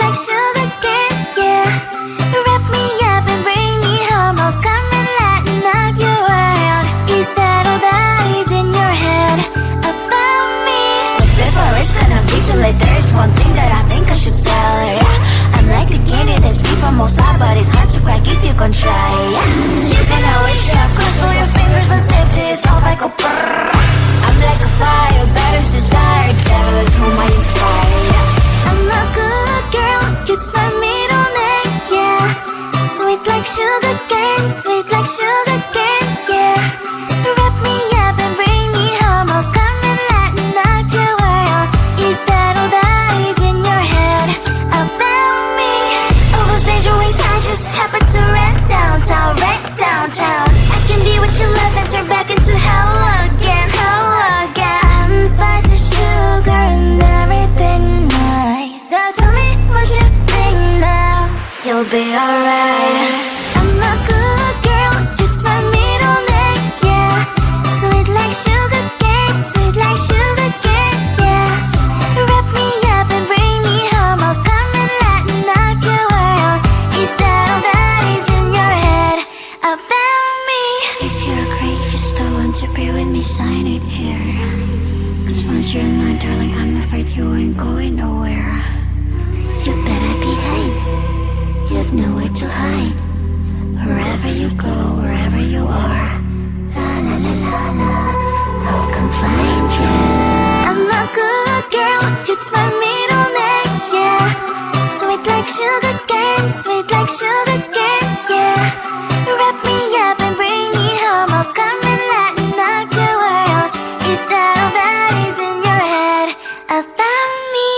like sugar cane, yeah. Wrap me up and bring me home. I'll come and lighten up your world. Is that all that is in your head about me? But before it's gonna be too late, there is one thing that I think I should tell her, yeah. I'm like a candy that's sweet from outside, but it's hard to crack if you can try, yeah. You can always shove, cross all your fingers when safety is off. I go brrrr. I'm like a fire, batter's desire, devil is whom I inspire, yeah. I'm a good girl, it's my middle name, yeah. Sweet like sugar cane, sweet like sugar cane, yeah. Wrap me up and bring me home. I'll come and lighten up your world. Is that all that is in your head about me? All those angel wings I just happen to rent downtown, right downtown. I can be what you love and turn back into hell again, hell again. Spicy sugar and everything nice. So tell me what you think now. You'll be alright. I'm a good girl, it's my middle name, yeah. Sweet like sugar cane, sweet like sugar cane, yeah. Wrap me up and bring me home. I'll come and lighten up your world. Is that all that is in your head about me? If you agree, if you still want to be with me, sign it here. Cause once you're mine, darling, I'm afraid you ain't going nowhere. You better behave, you have nowhere to hide. Wherever you go, wherever you are, la la la la la, I'll come find you. I'm a good girl, it's my middle name, yeah. Sweet like sugar cane, sweet like sugar cane, yeah. Wrap me up and bring me home. I'll come and lighten up your world. Is that all that is in your head about me?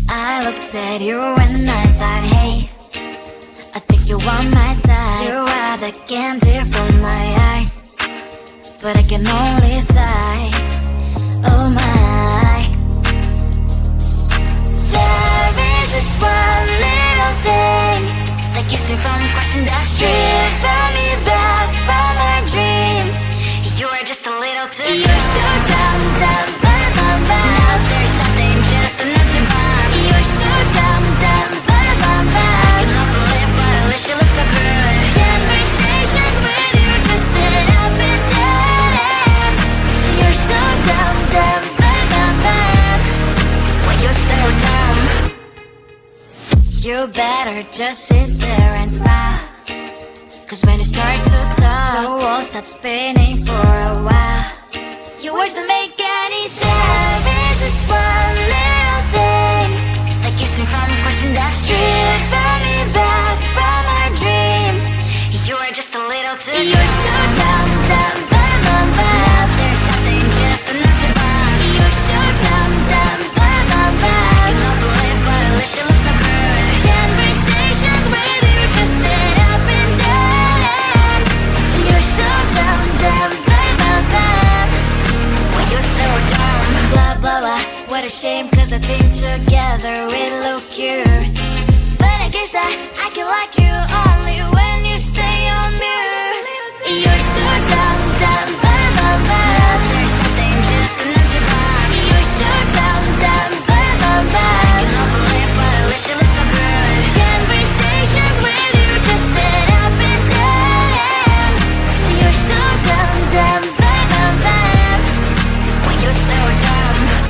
I looked at you and I thought, hey, I think you are my type. You are the candy from my eyes, but I can only sigh, oh my. There is just one little thing that keeps me from crossing that street. Drive me back from my dreams. You are just a little too close. You're so dumb, dumb, bum, bum, bum. Now there's nothing, just an empty bomb. You're so dumb, dumb, bum, bum, bum. I cannot believe, but at least you look so good. Conversations with you just end up in dead end. You're so dumb, dumb, bum, bum, bum. Why you so dumb? You better just sit there and smile. Cause when you start to talk, the world stops spinning for a while. Your words don't make any sense. There's just one little thing that keeps me from crossing that street. Turn me back from our dreams. You are just a little too close. You're so dumb, dumb, bum, bum, bum. Now there's nothing, just an empty bomb. You're so dumb, dumb, bum, bum, bum. I cannot believe, but at least you look so good. Conversations with you just end up in dead end. You're so dumb, dumb, bum, bum, bum. Why you so dumb? Blah, blah, blah. What a shame, cause I think together we look cute. But I guess that I can like you only when you stay on mute. You're so dumb, dumb, bum, bum, bum. There's nothing, just an empty bomb. You're so dumb, dumb, bum, bum, bum. I cannot believe, but at least you look so good. Conversations with you just end up in dead end. You're so dumb, dumb, bum, bum, bum. Why you so dumb?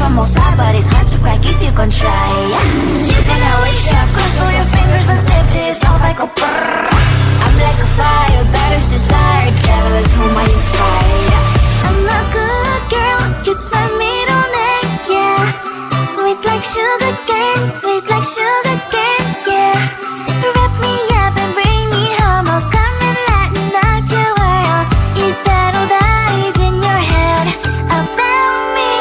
from all sides, but it's hard to crack if you can try. You can always shove, cross all your fingers when safety is off. I go brrrr. I'm like a fire, batter's desire. Devil is whom I inspire. I'm a good girl, it's my middle name, yeah. Sweet like sugar cane, sweet like sugar cane, yeah. Wrap me up and bring me home, I'll come and lighten up your world. Is that all that is in your head about me?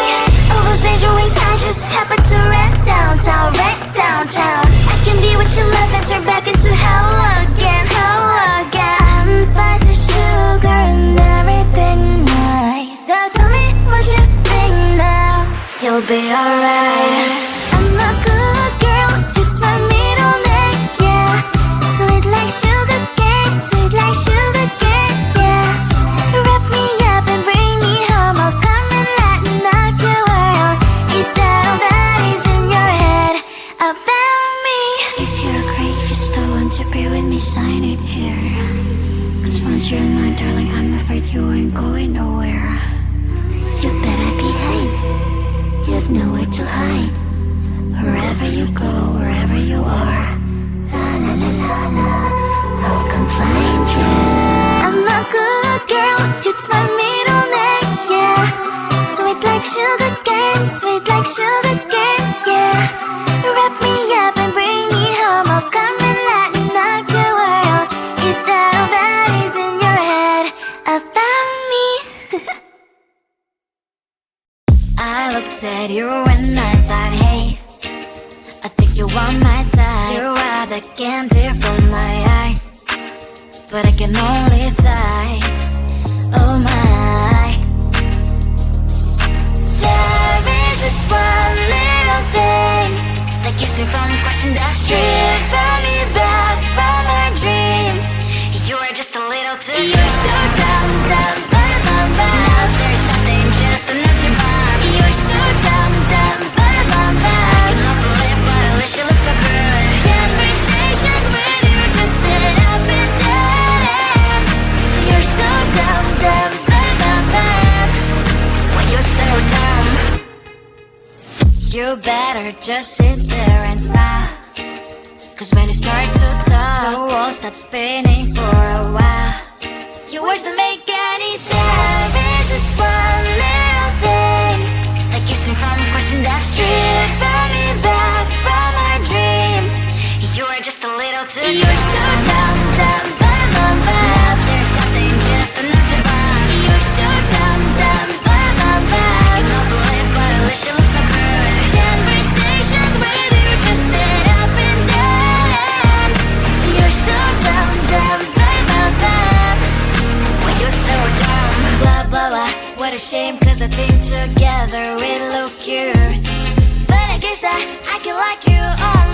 All those angel wings I just happen to rent downtown, rent downtown. I can be what you love and turn back into hell again, hell again. I'm spicy sugar and everything nice. So tell me what you think now, you'll be alright. I'm a good girl, it's my middle name, yeah. Sweet like sugar cane, sweet like sugar cane, yeah. Wrap me up and bring me home, I'll come and lighten up your world. Is that all that is in your head about me? If you agree, if you still want to be with me, sign it here. Cause once you're in mine, darling, I'm afraid you ain't going nowhere. You better behave, you have nowhere to hide. Wherever you go, wherever you are, la la la la la, I'll come find you. I'm a good girl, it's my middle name, yeah. Sweet like sugar cane, sweet like sugar cane, yeah. Wrap me up and bring me home, I'll come and lighten up your world. Is that all that is in your head about me? I looked at you and I thought, hey, I think you are my type. You are the candy from my eyes, but I can only sigh, oh my. There is just one little thing that keeps me from crossing that street. Turn me back from my dreams. You are just a little too good. You're so dumb, dumb, but now there's nothing, just enough to bomb. You're so dumb, dumb, but I cannot believe, but at least you look so good. Conversations with you just end up in dead end. You're so dumb, dumb, but why you're so dumb? You better just sit there and smile, cause when you start to talk, the world stops spinning for a while. Your words don't make any sense. There's just one little thing that keeps me from crossing that street. Turn me back from my dreams. You are just a little too good. You're so dumb, dumb, now there's nothing, just enough to bomb. You're so dumb, dumb, I cannot believe, but at least you look so good. Conversations with you just end up in dead end. You're so dumb, dumb, why you're so dumb? Blah, blah, blah, what a shame, cause I think together we look cute. But I guess that I can like you all